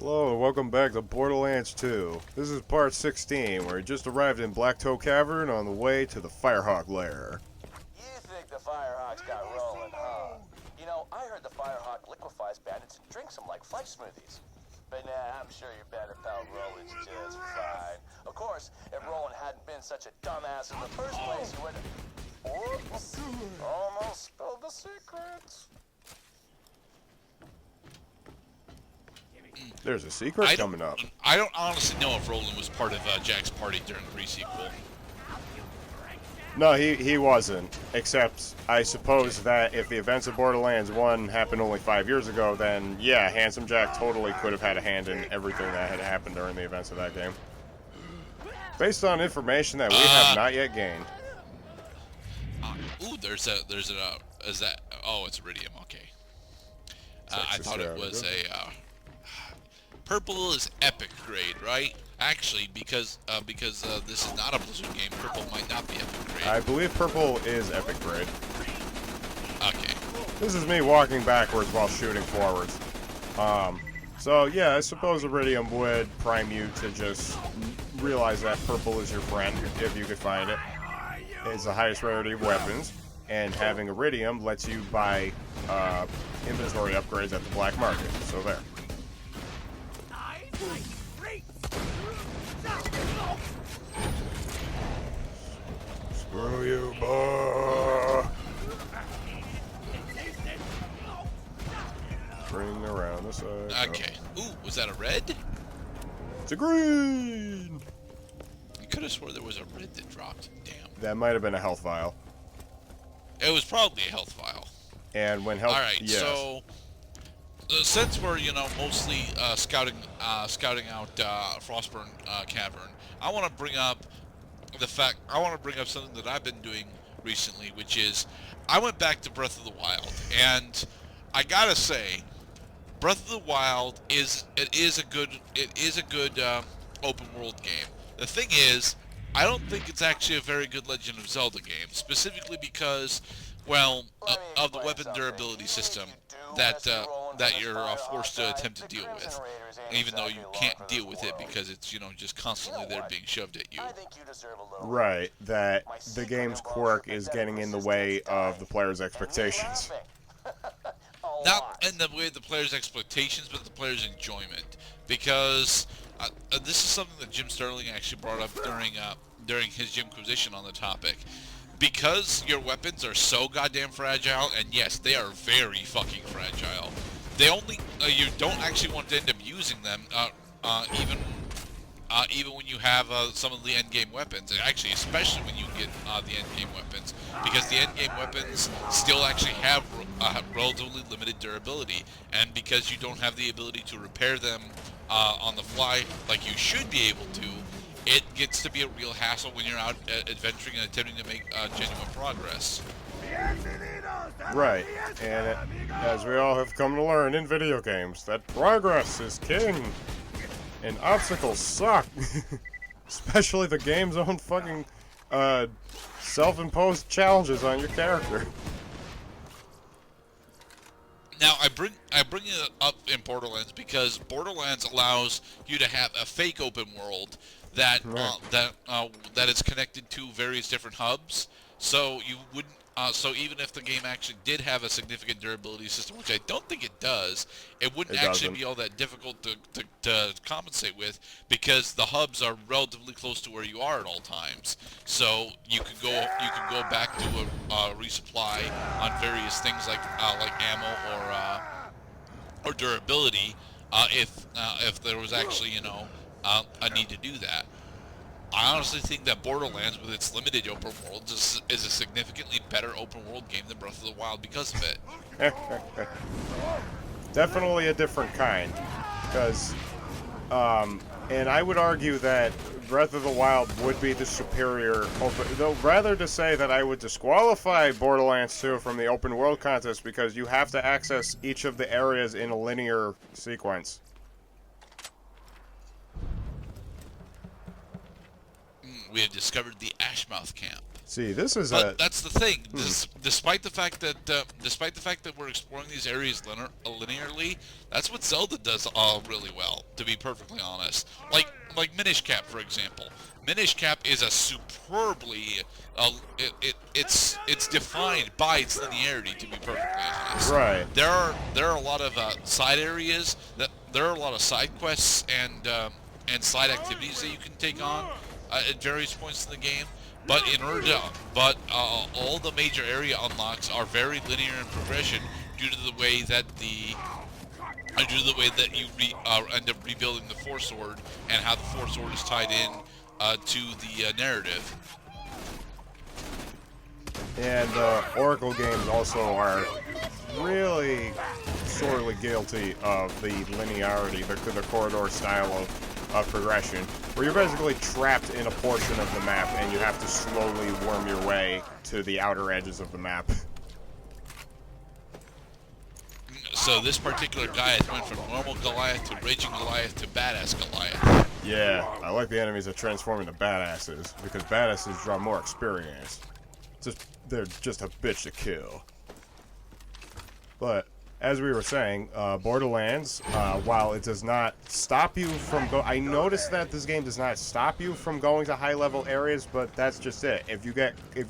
Hello, and welcome back to Borderlands 2. This is part 16, where we just arrived in Black Toe Cavern on the way to the Firehawk lair. You think the Firehawks got rolling, huh? You know, I heard the Firehawk liquefies bandits and drinks them like fudge smoothies. But nah, I'm sure your better pal Roland's just fine. Of course, if Roland hadn't been such a dumbass in the first place, he would have... Oops! Almost spilled the secrets. There's a secret coming up. I don't honestly know if Roland was part of Jack's party during the pre-sequel. No, he wasn't. Except, I suppose that if the events of Borderlands 1 happened only 5 years ago, then yeah, Handsome Jack totally could have had a hand in everything that had happened during the events of that game. Based on information that we have not yet gained. Ooh, is that? Oh, it's iridium. Okay. I thought it was a. Purple is epic grade, right? Actually, because this is not a Blizzard game, purple might not be epic grade. I believe purple is epic grade. Okay. This is me walking backwards while shooting forwards. So yeah, I suppose iridium would prime you to just realize that purple is your friend, if you could find it. It's the highest rarity of weapons, and having iridium lets you buy inventory upgrades at the black market, so there. Screw you, boy! Bring around the side. Okay. Ooh, was that a red? It's a green! You could have swore there was a red that dropped. Damn. That might have been a health vial. It was probably a health vial. And when health... Alright, yes. so... since we're, mostly scouting out Frostburn Cavern, I want to bring up something that I've been doing recently, which is I went back to Breath of the Wild, and I gotta say, Breath of the Wild is a good open world game. The thing is, I don't think it's actually a very good Legend of Zelda game, specifically because, well, of the weapon durability system that you're forced to attempt to deal with, even though you can't deal with it because it's just constantly there being shoved at you. Right, that the game's quirk is getting in the way of the player's expectations. Not in the way of the player's expectations, but the player's enjoyment. Because this is something that Jim Sterling actually brought up during his Jimquisition on the topic. Because your weapons are so goddamn fragile, and yes, they are very fucking fragile. They only you don't actually want to end up using them, even when you have some of the endgame weapons. Actually, especially when you get the endgame weapons, because the endgame weapons still actually have relatively limited durability, and because you don't have the ability to repair them on the fly like you should be able to. It gets to be a real hassle when you're out adventuring and attempting to make genuine progress. Right, and as we all have come to learn in video games, that progress is king, and obstacles suck. Especially the game's own fucking self-imposed challenges on your character. Now, I bring it up in Borderlands because Borderlands allows you to have a fake open world that is connected to various different hubs. So you wouldn't. So even if the game actually did have a significant durability system, which I don't think it does, it wouldn't actually be all that difficult to compensate with, because the hubs are relatively close to where you are at all times. So you could go back to a resupply on various things like ammo or durability if there was actually a need to do that. I honestly think that Borderlands, with its limited open world, is a significantly better open world game than Breath of the Wild because of it. Definitely a different kind, because, and I would argue that Breath of the Wild would be the superior open, though rather to say that I would disqualify Borderlands 2 from the open world contest because you have to access each of the areas in a linear sequence. We have discovered the Ashmouth camp. See, this is But a... that's the thing. Despite the fact that we're exploring these areas linearly, that's what Zelda does really well. To be perfectly honest, like Minish Cap, for example. Minish Cap is a superbly it's defined by its linearity. To be perfectly honest, Right. there are a lot of side areas there are a lot of side quests and side activities that you can take on at various points in the game. But all the major area unlocks are very linear in progression due to the way that you end up rebuilding the Force Sword and how the Force Sword is tied in to the narrative. And Oracle games also are really sorely guilty of the linearity, the corridor style of progression, where you're basically trapped in a portion of the map and you have to slowly worm your way to the outer edges of the map. So this particular Goliath went from normal Goliath to raging Goliath to badass Goliath. Yeah, I like the enemies that transform into badasses, because badasses draw more experience. They're just a bitch to kill. But as we were saying, Borderlands, while it does not stop you from I noticed that this game does not stop you from going to high-level areas, but that's just it. If you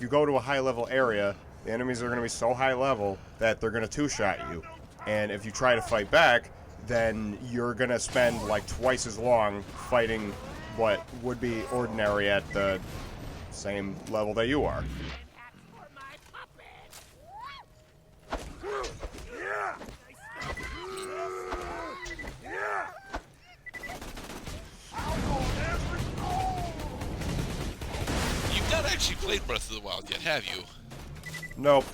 go to a high-level area, the enemies are going to be so high-level that they're going to two-shot you. And if you try to fight back, then you're going to spend like twice as long fighting what would be ordinary at the same level that you are. You've not actually played Breath of the Wild yet, have you? Nope.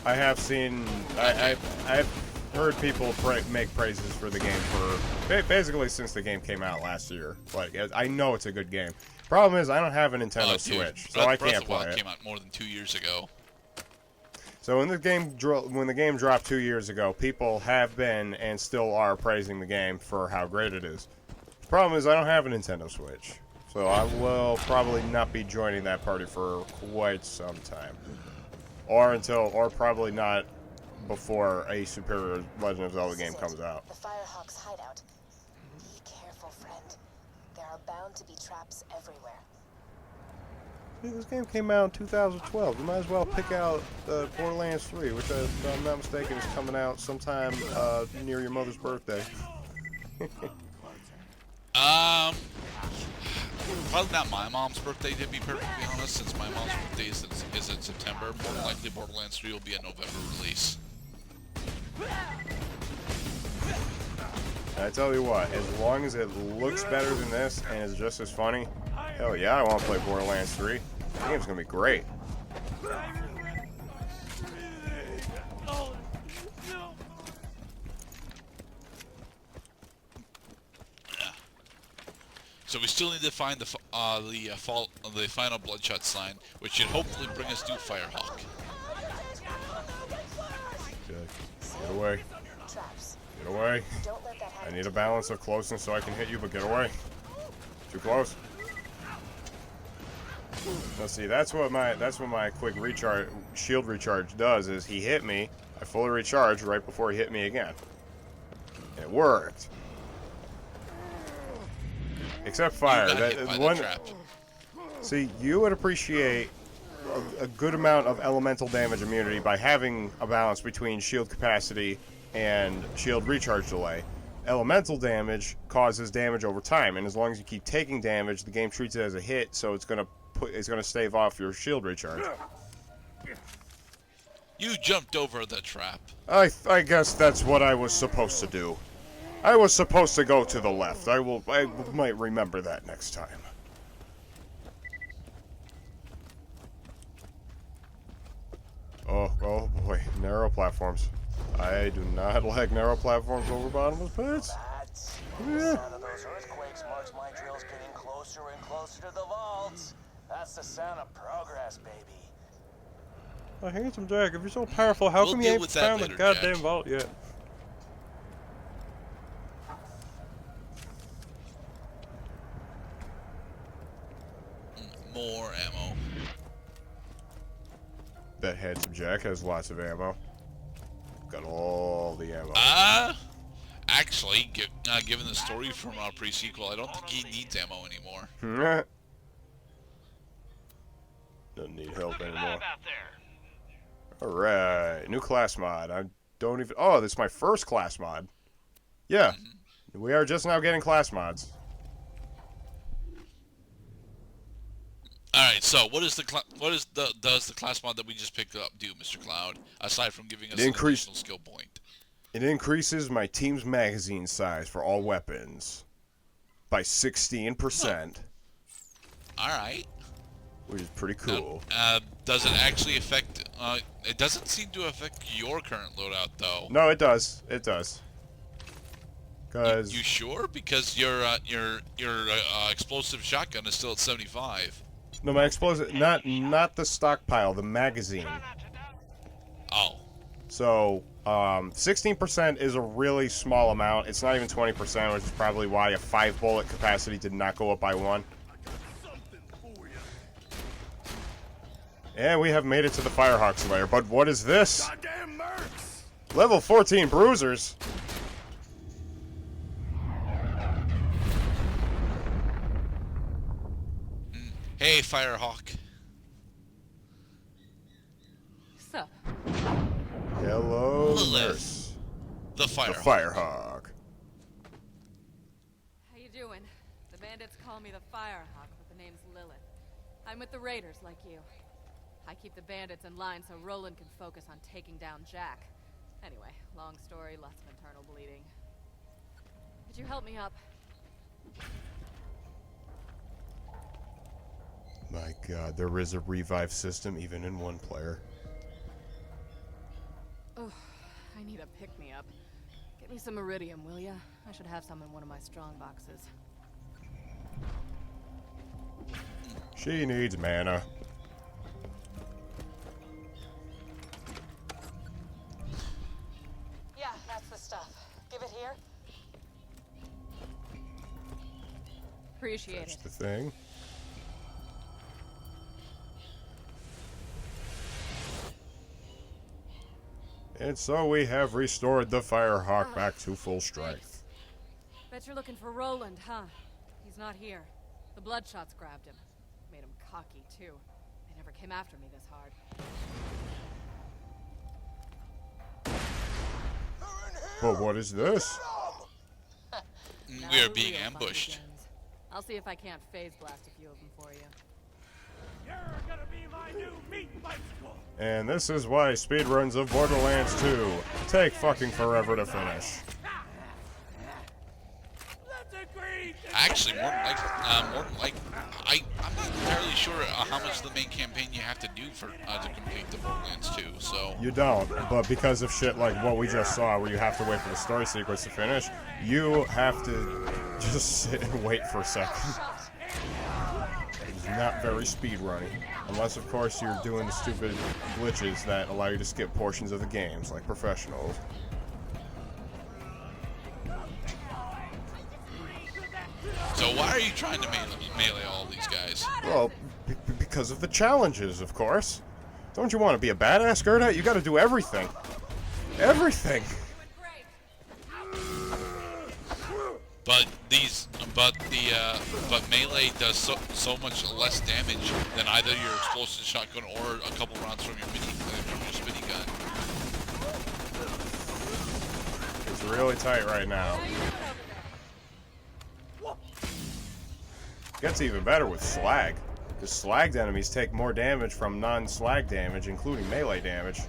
I have seen... I've heard people make praises for the game for... basically since the game came out last year. Like, I know it's a good game. Problem is, I don't have a Nintendo Switch, so I can't play it. Breath of the Wild came out more than 2 years ago. So when the game dropped 2 years ago, people have been and still are praising the game for how great it is. The problem is I don't have a Nintendo Switch, so I will probably not be joining that party for quite some time, or probably not before a superior Legend of Zelda game comes out. The Firehawk's hideout. Be careful, friend. There are bound to be traps everywhere. This game came out in 2012. You might as well pick out Borderlands 3, which, if I'm not mistaken, is coming out sometime near your mother's birthday. Probably not my mom's birthday, to be perfectly honest, since my mom's birthday is in September. More than likely, Borderlands 3 will be a November release. I tell you what, as long as it looks better than this and is just as funny, hell yeah, I want to play Borderlands 3. The game's gonna be great. So we still need to find the final Bloodshot sign, which should hopefully bring us to Firehawk. Get away. Traps. Get away. Don't let that happen. I need a balance of closeness so I can hit you, but get away. Too close. Now see, that's what my quick shield recharge does, is he hit me, I fully recharged right before he hit me again. It worked. Except fire. See, you would appreciate a good amount of elemental damage immunity by having a balance between shield capacity and shield recharge delay. Elemental damage causes damage over time, and as long as you keep taking damage, the game treats it as a hit, so it's gonna stave off your shield recharge. You jumped over the trap. I guess that's what I was supposed to do. I was supposed to go to the left. I might remember that next time. Oh boy, narrow platforms. I do not like narrow platforms over bottomless pits. The sound of those earthquakes marks my drills getting closer and closer to the vaults. That's the sound of progress, baby. Oh, handsome Jack, if you're so powerful, how come you ain't found the goddamn vault yet? More ammo. Bet Handsome Jack has lots of ammo. Got all the ammo. Actually, given the story from our pre-sequel, I don't think he needs ammo anymore. Doesn't need help anymore. Alright, new class mod. I don't even... Oh, this is my first class mod. Yeah, we are just now getting class mods. Alright, so what does the class mod that we just picked up do, Mr. Cloud, aside from giving us an additional skill point? It increases my team's magazine size for all weapons by 16%. Alright. Which is pretty cool. Does it actually affect... it doesn't seem to affect your current loadout, though. No, it does. It does. Cause you sure? Because your explosive shotgun is still at 75. No, my explosive... Not the stockpile, the magazine. Oh. So, 16% is a really small amount. It's not even 20%, which is probably why a 5-bullet capacity did not go up by 1. And we have made it to the Firehawk's lair. But what is this? Goddamn mercs! Level 14 bruisers. Hey, Firehawk. So, Hello, Lilith. nurse. The Firehawk. The Firehawk. how you doing? The bandits call me the Firehawk, but the name's Lilith. I'm with the Raiders, like you. I keep the bandits in line so Roland can focus on taking down Jack. Anyway, long story, lots of internal bleeding. Could you help me up? My god, there is a revive system even in 1 player. Oh, I need a pick-me-up. Get me some iridium, will ya? I should have some in one of my strong boxes. She needs mana. Yeah, that's the stuff. Give it here. Appreciate That's it. the thing. And so we have restored the Firehawk back to full strength. Bet you're looking for Roland, huh? He's not here. The Bloodshots grabbed him. Made him cocky, too. They never came after me this hard. But what is this? Now We are the being real fun ambushed. begins. I'll see if I can't phase blast a few of them for you. You're gonna be my new meat bicycle! And this is why speedruns of Borderlands 2 take fucking forever to finish. Let's agree! Actually, more than like, I'm not entirely sure how much the main campaign you have to do for to complete the Borderlands 2. So You don't, but because of shit like what we just saw, where you have to wait for the story sequence to finish, you have to just sit and wait for a second. It's not very speedrunning. Unless, of course, you're doing the stupid glitches that allow you to skip portions of the games, like professionals. So why are you trying to melee all these guys? Well, because of the challenges, of course. Don't you want to be a badass, Gerda? You gotta do everything. Everything! But melee does so much less damage than either your explosive shotgun or a couple rounds from your spinning gun. It's really tight right now. Gets even better with slag. The slagged enemies take more damage from non-slag damage, including melee damage.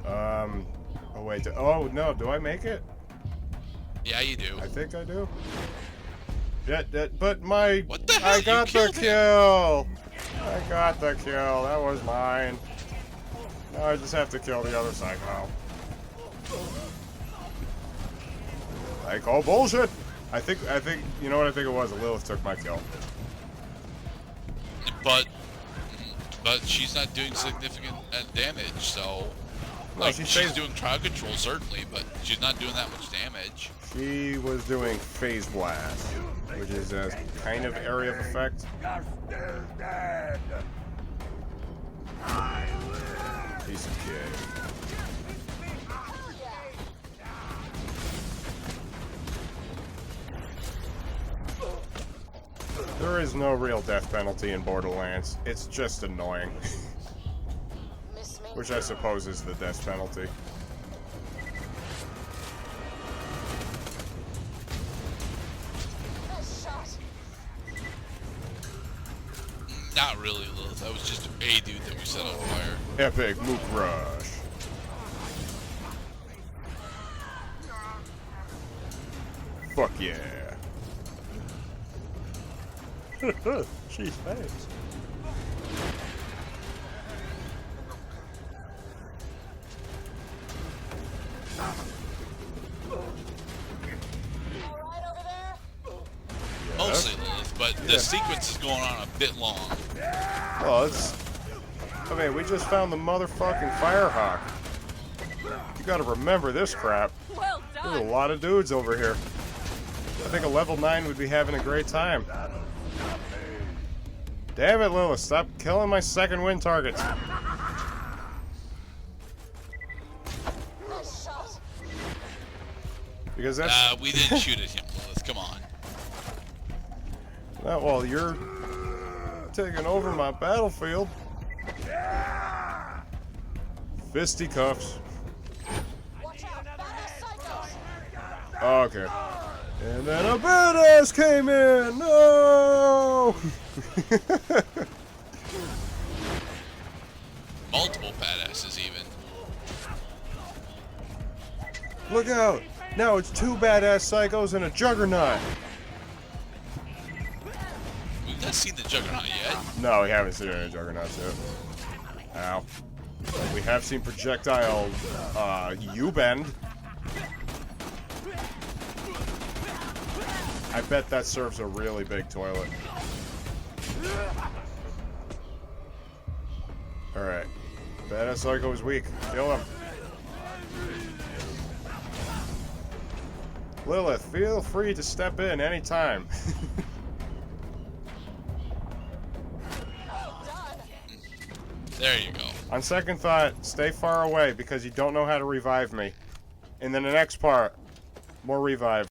Oh wait, oh no, do I make it? Yeah, you do. I think I do. But my... What the hell? I got You the killed him. kill! I got the kill, that was mine. Now I just have to kill the other side now. I call bullshit! I think, you know what I think it was? Lilith took my kill. But she's not doing significant damage, so No, like she's she's phase- doing crowd control certainly, but she's not doing that much damage. She was doing phase blast, which is a kind of area of effect. Piece of cake. There is no real death penalty in Borderlands. It's just annoying. Miss me? Which I suppose is the death penalty. Nice shot. Not really, Lilith. That was just a dude that we set on fire. Epic Mook Rush. Fuck yeah. She's thanks. All right over there? Mostly Lilith, but the sequence is going on a bit long. Well, it's... I mean, we just found the motherfucking Firehawk. You gotta remember this crap. Well There's a done. lot of dudes over here. I think a level 9 would be having a great time. Damn it, Lilith, stop killing my second win targets. Nice shot. Because that's... We didn't shoot at him, Lilith. Come on. Not while you're taking over my battlefield. Fisticuffs. Watch out. Badass psychos. Okay. And then a badass came in! No! Multiple badasses, even. Look out! Now it's 2 badass psychos and a juggernaut! We've not seen the Juggernaut yet. No, we haven't seen any juggernauts yet. Ow. We have seen projectile, U-bend. I bet that serves a really big toilet. Alright. Badass Psycho is weak. Kill him. Lilith, feel free to step in anytime. There you go. On second thought, stay far away because you don't know how to revive me. And then the next part, more revive.